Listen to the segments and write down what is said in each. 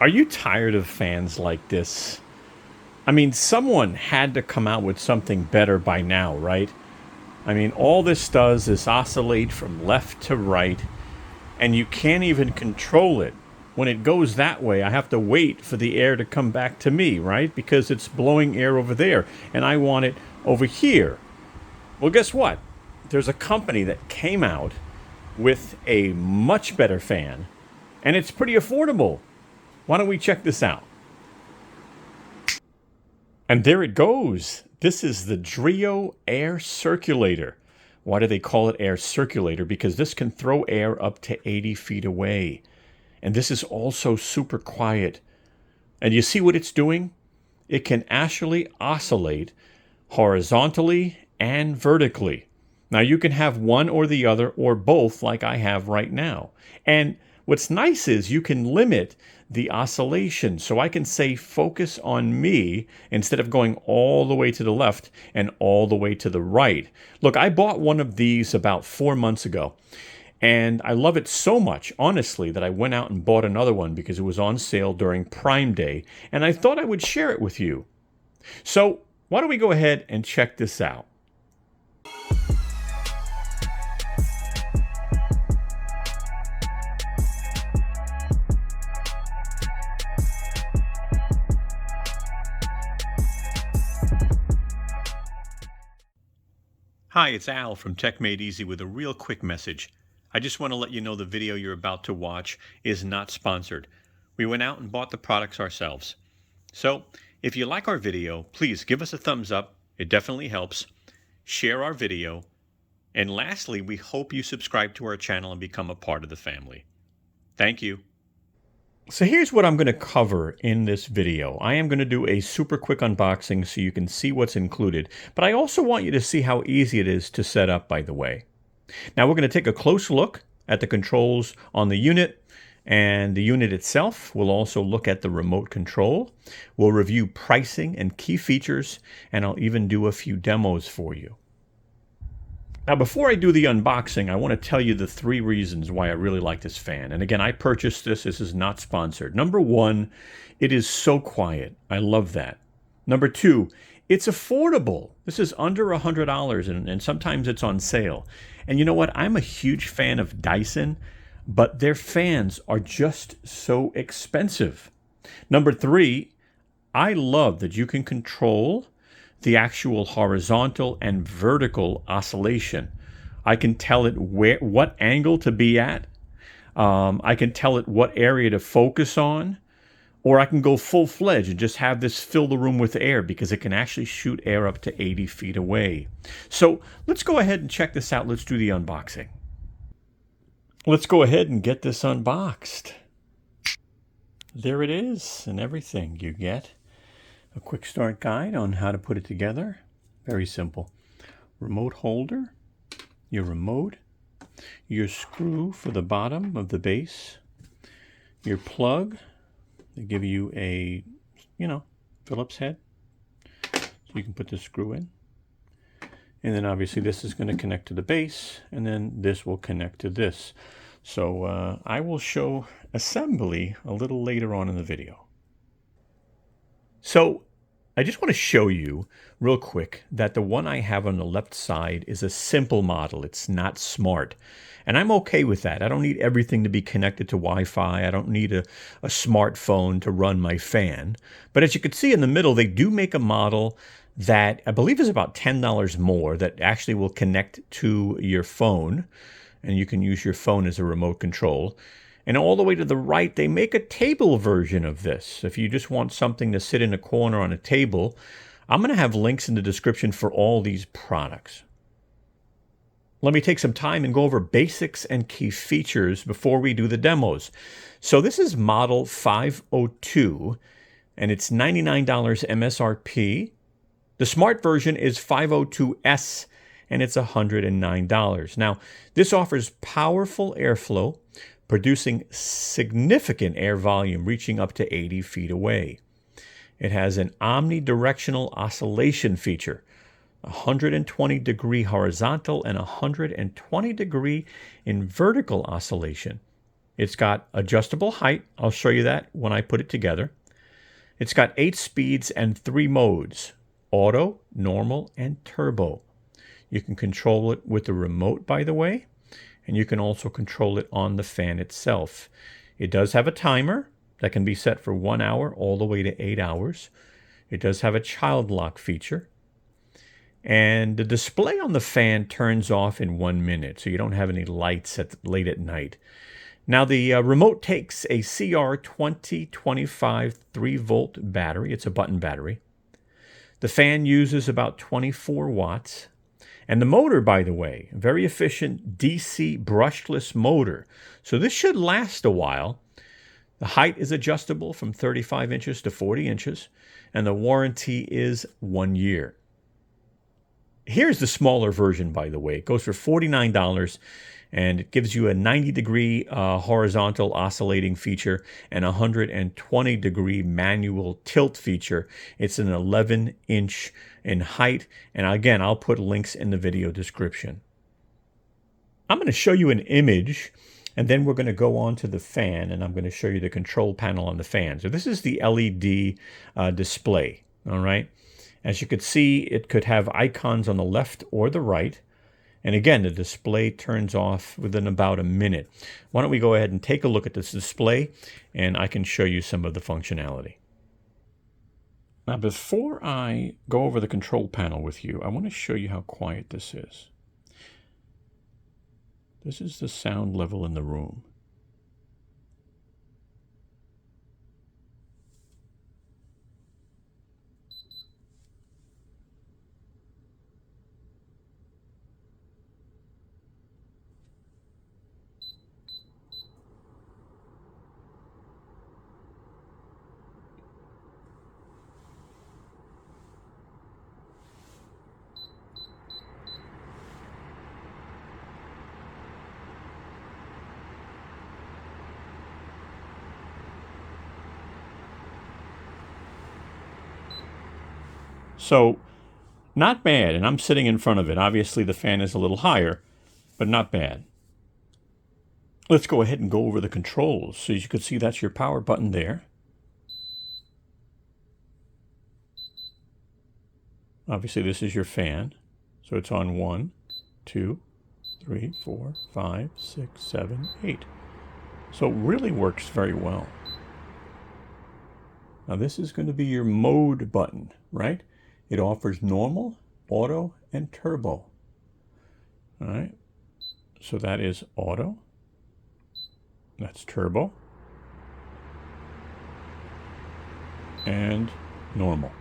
Are you tired of fans like this? I mean, someone had to come out with something better by now, right? I mean, all this does is oscillate from left to right, and you can't even control it. When it goes that way, I have to wait for the air to come back to me, right? Because it's blowing air over there, and I want it over here. Well, guess what? There's a company that came out with a much better fan, and it's pretty affordable. Why don't we check this out? And there it goes. This is the Dreo Air Circulator. Why do they call it air circulator? Because this can throw air up to 80 feet away. And this is also super quiet. And you see what it's doing? It can actually oscillate horizontally and vertically. Now you can have one or the other or both like I have right now. And what's nice is you can limit the oscillation. So I can say focus on me instead of going all the way to the left and all the way to the right. Look, I bought one of these about 4 months ago. And I love it so much, honestly, that I went out and bought another one because it was on sale during Prime Day. And I thought I would share it with you. So why don't we go ahead and check this out? Hi, it's Al from techmadeezy with a real quick message. I just want to let you know the video you're about to watch is not sponsored. We went out and bought the products ourselves. So, if you like our video, please give us a thumbs up. It definitely helps. Share our video. And lastly, we hope you subscribe to our channel and become a part of the family. Thank you. So here's what I'm going to cover in this video. I am going to do a super quick unboxing so you can see what's included, but I also want you to see how easy it is to set up, by the way. Now we're going to take a close look at the controls on the unit and the unit itself. We'll also look at the remote control. We'll review pricing and key features, and I'll even do a few demos for you. Now, before I do the unboxing, I want to tell you the 3 reasons why I really like this fan. And again, I purchased this. This is not sponsored. Number 1, it is so quiet. I love that. Number 2, it's affordable. This is under $100, and sometimes it's on sale. And you know what? I'm a huge fan of Dyson, but their fans are just so expensive. Number 3, I love that you can control the actual horizontal and vertical oscillation. I can tell it what angle to be at. I can tell it what area to focus on. Or I can go full-fledged and just have this fill the room with air because it can actually shoot air up to 80 feet away. So let's go ahead and check this out. Let's do the unboxing. Let's go ahead and get this unboxed. There it is and everything. You get a quick start guide on how to put it together. Very simple. Remote holder, your remote, your screw for the bottom of the base, your plug. They give you a, Phillips head. So you can put the screw in. And then obviously this is going to connect to the base, and then this will connect to this. So I will show assembly a little later on in the video. So I just want to show you real quick that the one I have on the left side is a simple model. It's not smart. And I'm okay with that. I don't need everything to be connected to Wi-Fi. I don't need a smartphone to run my fan. But as you can see in the middle, they do make a model that I believe is about $10 more that actually will connect to your phone. And you can use your phone as a remote control. And all the way to the right, they make a table version of this. If you just want something to sit in a corner on a table, I'm going to have links in the description for all these products. Let me take some time and go over basics and key features before we do the demos. So this is model 502, and it's $99 MSRP. The smart version is 502S, and it's $109. Now, this offers powerful airflow, producing significant air volume reaching up to 80 feet away. It has an omnidirectional oscillation feature, 120-degree horizontal and 120-degree in vertical oscillation. It's got adjustable height. I'll show you that when I put it together. It's got 8 speeds and 3 modes: auto, normal, and turbo. You can control it with the remote, by the way, and you can also control it on the fan itself. It does have a timer that can be set for 1 hour all the way to 8 hours. It does have a child lock feature. And the display on the fan turns off in 1 minute, so you don't have any lights late at night. Now, the remote takes a CR2025 3-volt battery. It's a button battery. The fan uses about 24 watts. And the motor, by the way, very efficient DC brushless motor. So this should last a while. The height is adjustable from 35 inches to 40 inches, and the warranty is 1 year. Here's the smaller version, by the way. It goes for $49, and it gives you a 90-degree horizontal oscillating feature and a 120-degree manual tilt feature. It's an 11-inch in height, and again, I'll put links in the video description. I'm going to show you an image, and then we're going to go on to the fan, and I'm going to show you the control panel on the fan. So this is the LED display, all right? As you could see, it could have icons on the left or the right. And again, the display turns off within about a minute. Why don't we go ahead and take a look at this display, and I can show you some of the functionality. Now, before I go over the control panel with you, I want to show you how quiet this is. This is the sound level in the room. So, not bad, and I'm sitting in front of it. Obviously, the fan is a little higher, but not bad. Let's go ahead and go over the controls. So as you can see, that's your power button there. Obviously, this is your fan. So it's on 1, 2, 3, 4, 5, 6, 7, 8. So it really works very well. Now this is going to be your mode button, right? It offers normal, auto, and turbo. All right. So that is auto. That's turbo. And normal.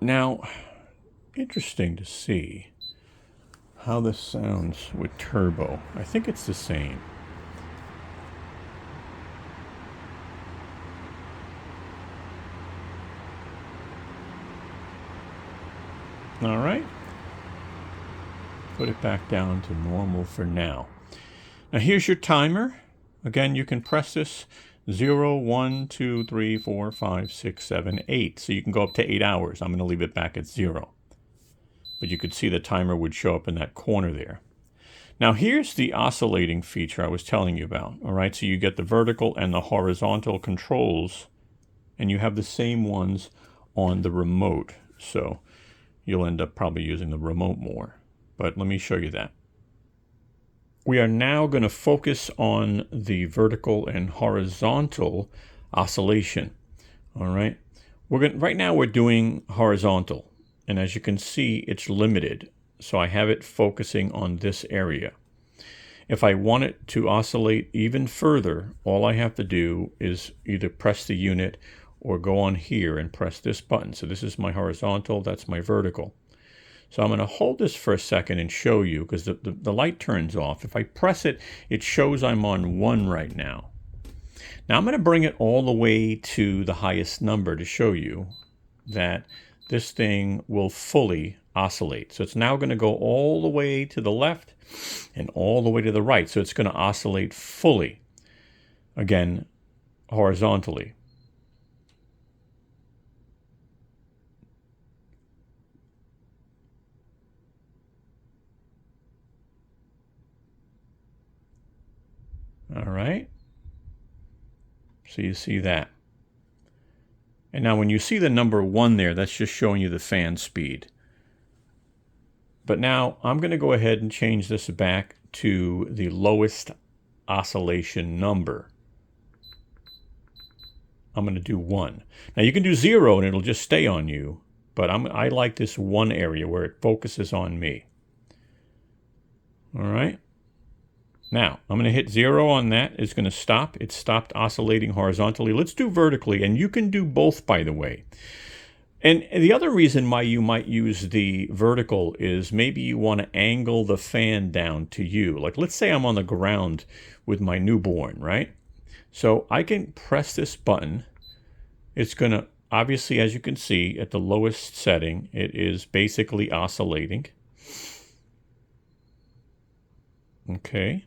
Now, interesting to see how this sounds with turbo. I think it's the same. All right. Put it back down to normal for now. Now here's your timer. Again, you can press this 0, 1, 2, 3, 4, 5, 6, 7, 8. So you can go up to 8 hours. I'm going to leave it back at 0. But you could see the timer would show up in that corner there. Now here's the oscillating feature I was telling you about. All right, so you get the vertical and the horizontal controls, and you have the same ones on the remote. So you'll end up probably using the remote more. But let me show you that. We are now going to focus on the vertical and horizontal oscillation. All right. Right now we're doing horizontal. And as you can see, it's limited. So I have it focusing on this area. If I want it to oscillate even further, all I have to do is either press the unit or go on here and press this button. So this is my horizontal, that's my vertical. So I'm going to hold this for a second and show you, because the light turns off. If I press it, it shows I'm on 1 right now. Now I'm going to bring it all the way to the highest number to show you that this thing will fully oscillate. So it's now going to go all the way to the left and all the way to the right. So it's going to oscillate fully, again, horizontally. All right. So you see that. And now when you see the number 1 there, that's just showing you the fan speed. But now I'm going to go ahead and change this back to the lowest oscillation number. I'm going to do 1. Now you can do 0 and it'll just stay on you, but I like this 1 area where it focuses on me. All right. Now I'm going to hit 0 on that. It's going to stop. It stopped oscillating horizontally. Let's do vertically, and you can do both, by the way. And the other reason why you might use the vertical is maybe you want to angle the fan down to you. Like let's say I'm on the ground with my newborn, right? So I can press this button. It's going to, obviously, as you can see, at the lowest setting, it is basically oscillating. Okay.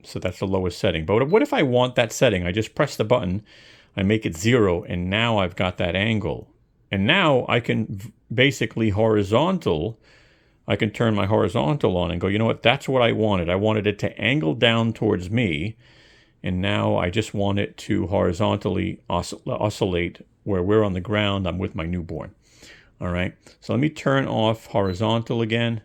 So that's the lowest setting. But what if I want that setting? I just press the button, I make it 0, and now I've got that angle. And now I can basically horizontal. I can turn my horizontal on and go, you know what, that's what I wanted. I wanted it to angle down towards me. And now I just want it to horizontally oscillate where we're on the ground. I'm with my newborn. All right. So let me turn off horizontal again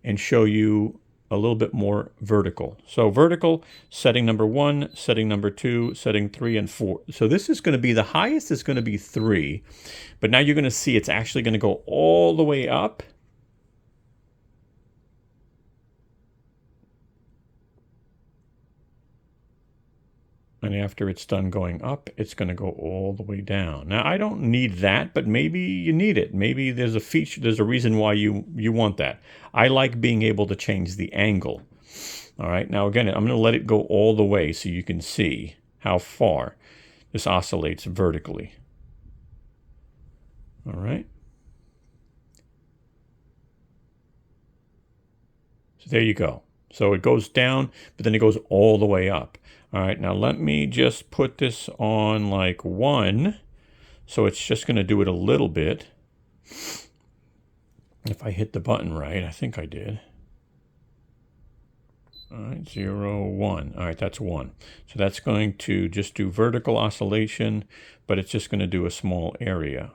and show you a little bit more vertical. So vertical, setting number 1, setting number 2, setting 3 and 4. So this is going to be, the highest is going to be 3. But now you're going to see it's actually going to go all the way up. And after it's done going up, it's going to go all the way down. Now, I don't need that, but maybe you need it. Maybe there's a feature, there's a reason why you want that. I like being able to change the angle. All right, now again, I'm going to let it go all the way so you can see how far this oscillates vertically. All right. So there you go. So it goes down, but then it goes all the way up. All right, now let me just put this on like 1. So it's just going to do it a little bit. If I hit the button right, I think I did. All right, 0, 1. All right, that's 1. So that's going to just do vertical oscillation, but it's just going to do a small area.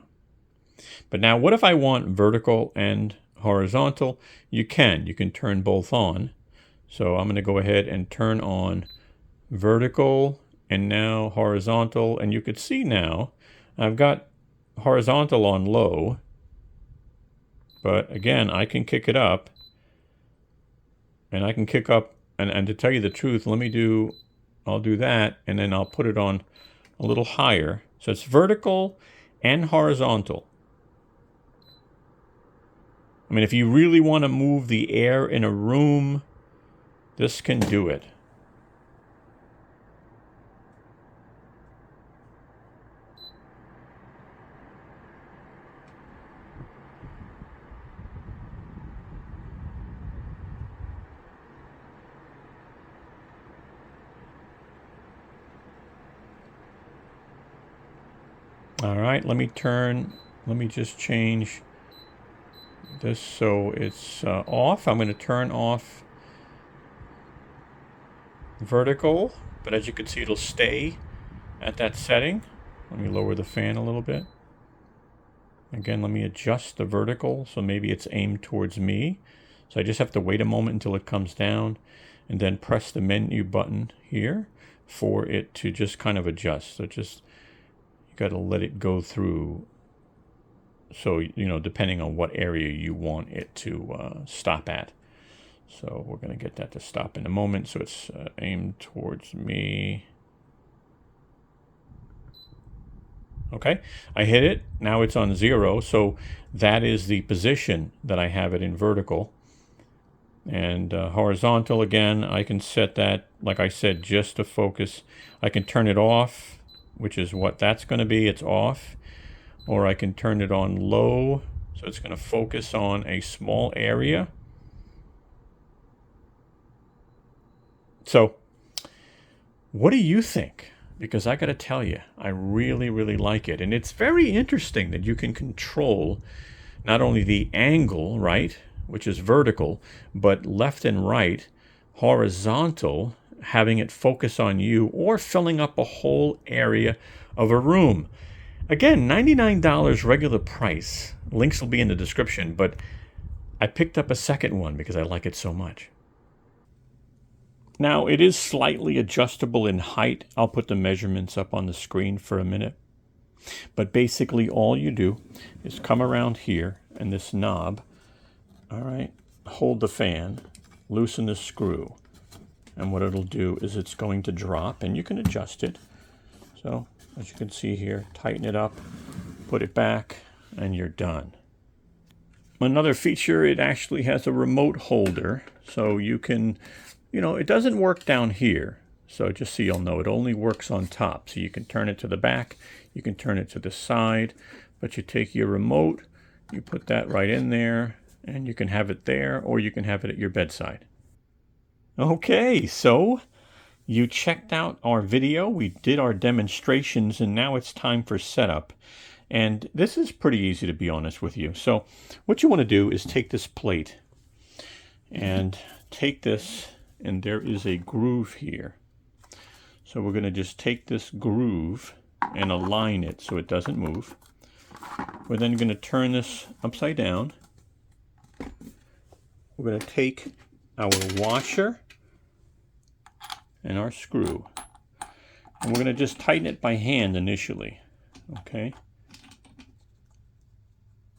But now what if I want vertical and horizontal? You can turn both on. So I'm going to go ahead and turn on vertical and now horizontal, and you could see now I've got horizontal on low, but again I can kick it up, and I can kick up, and to tell you the truth, I'll do that, and then I'll put it on a little higher. So it's vertical and horizontal. I mean, if you really want to move the air in a room, this can do it. All right, let me just change this so it's off. I'm going to turn off vertical, but as you can see, it'll stay at that setting. Let me lower the fan a little bit. Again, let me adjust the vertical so maybe it's aimed towards me. So I just have to wait a moment until it comes down and then press the menu button here for it to just kind of adjust. So just, you got to let it go through. So, you know, depending on what area you want it to stop at. So we're going to get that to stop in a moment. So it's aimed towards me. Okay, I hit it. Now it's on 0. So that is the position that I have it in vertical. And horizontal, again, I can set that, like I said, just to focus. I can turn it off, which is what that's going to be. It's off. Or I can turn it on low, so it's going to focus on a small area. So what do you think? Because I got to tell you, I really, really like it. And it's very interesting that you can control not only the angle, right, which is vertical, but left and right, horizontal, having it focus on you or filling up a whole area of a room. Again, $99 regular price. Links will be in the description, but I picked up a second one because I like it so much. Now, it is slightly adjustable in height. I'll put the measurements up on the screen for a minute. But basically, all you do is come around here and this knob, all right, hold the fan, loosen the screw. And what it'll do is it's going to drop, and you can adjust it. So, as you can see here, tighten it up, put it back, and you're done. Another feature, it actually has a remote holder, so you can, it doesn't work down here. So just so you'll know, it only works on top. So you can turn it to the back, you can turn it to the side, but you take your remote, you put that right in there, and you can have it there, or you can have it at your bedside. Okay, so you checked out our video, we did our demonstrations, and now it's time for setup. And this is pretty easy, to be honest with you. So what you want to do is take this plate and take this, and there is a groove here. So we're going to just take this groove and align it so it doesn't move. We're then going to turn this upside down. We're going to take our washer and our screw, and we're going to just tighten it by hand initially. Okay,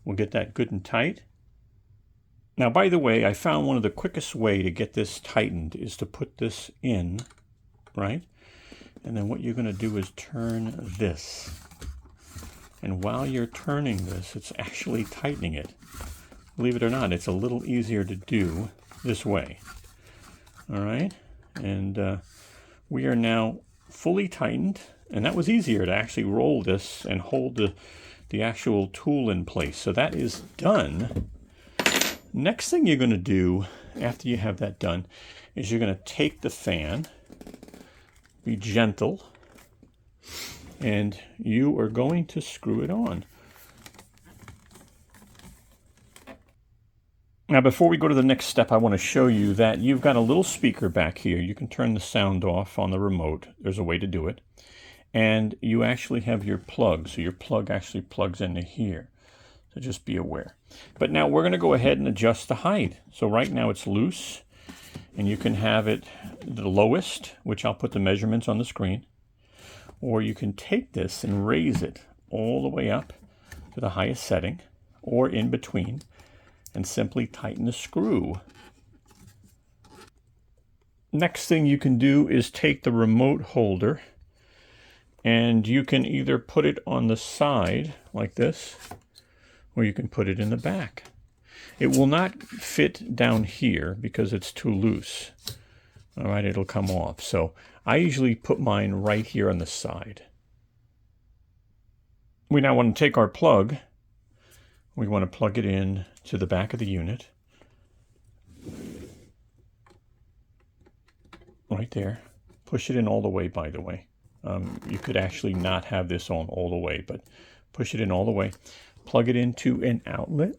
we'll get that good and tight. Now, by the way, I found one of the quickest way to get this tightened is to put this in, right? And then what you're going to do is turn this. And while you're turning this, it's actually tightening it. Believe it or not, it's a little easier to do this way. All right? And we are now fully tightened. And that was easier to actually roll this and hold the actual tool in place. So that is done. Next thing you're going to do after you have that done is you're going to take the fan, be gentle, and you are going to screw it on. Now, before we go to the next step, I want to show you that you've got a little speaker back here. You can turn the sound off on the remote. There's a way to do it. And you actually have your plug. So your plug actually plugs into here. So just be aware. But now we're going to go ahead and adjust the height. So right now it's loose. And you can have it the lowest, which I'll put the measurements on the screen. Or you can take this and raise it all the way up to the highest setting, or in between, and simply tighten the screw. Next thing you can do is take the remote holder, and you can either put it on the side like this, or you can put it in the back. It will not fit down here because it's too loose. All right, it'll come off. So I usually put mine right here on the side. We now want to take our plug. We want to plug it in to the back of the unit. Right there. Push it in all the way, by the way. You could actually not have this on all the way, but push it in all the way. Plug it into an outlet.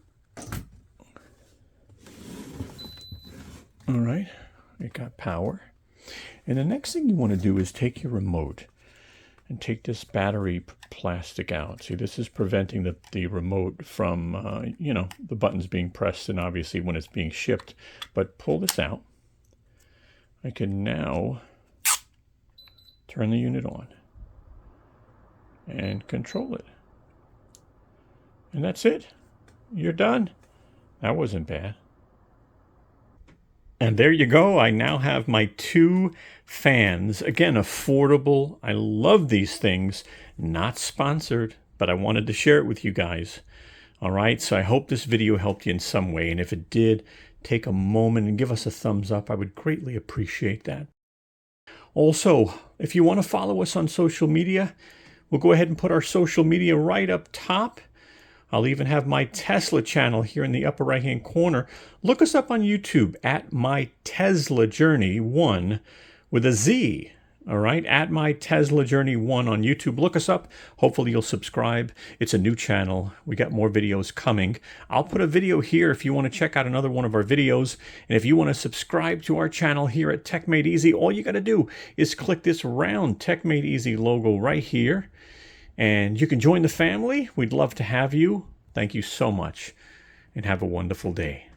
All right, it got power. And the next thing you want to do is take your remote and take this battery plastic out. See, this is preventing the remote from, the buttons being pressed, and obviously when it's being shipped. But pull this out. I can now turn the unit on and control it. And that's it. You're done. That wasn't bad. And there you go. I now have my 2 fans. Again, affordable. I love these things. Not sponsored, but I wanted to share it with you guys. All right, so I hope this video helped you in some way. And if it did, take a moment and give us a thumbs up. I would greatly appreciate that. Also, if you want to follow us on social media, we'll go ahead and put our social media right up top. I'll even have my Tesla channel here in the upper right-hand corner. Look us up on YouTube at My Tesla Journey 1 with a Z. All right, at my Tesla Journey 1 on YouTube. Look us up. Hopefully you'll subscribe. It's a new channel. We got more videos coming. I'll put a video here if you want to check out another one of our videos. And if you want to subscribe to our channel here at Tech Made Easy, all you got to do is click this round Tech Made Easy logo right here. And you can join the family. We'd love to have you. Thank you so much, and have a wonderful day.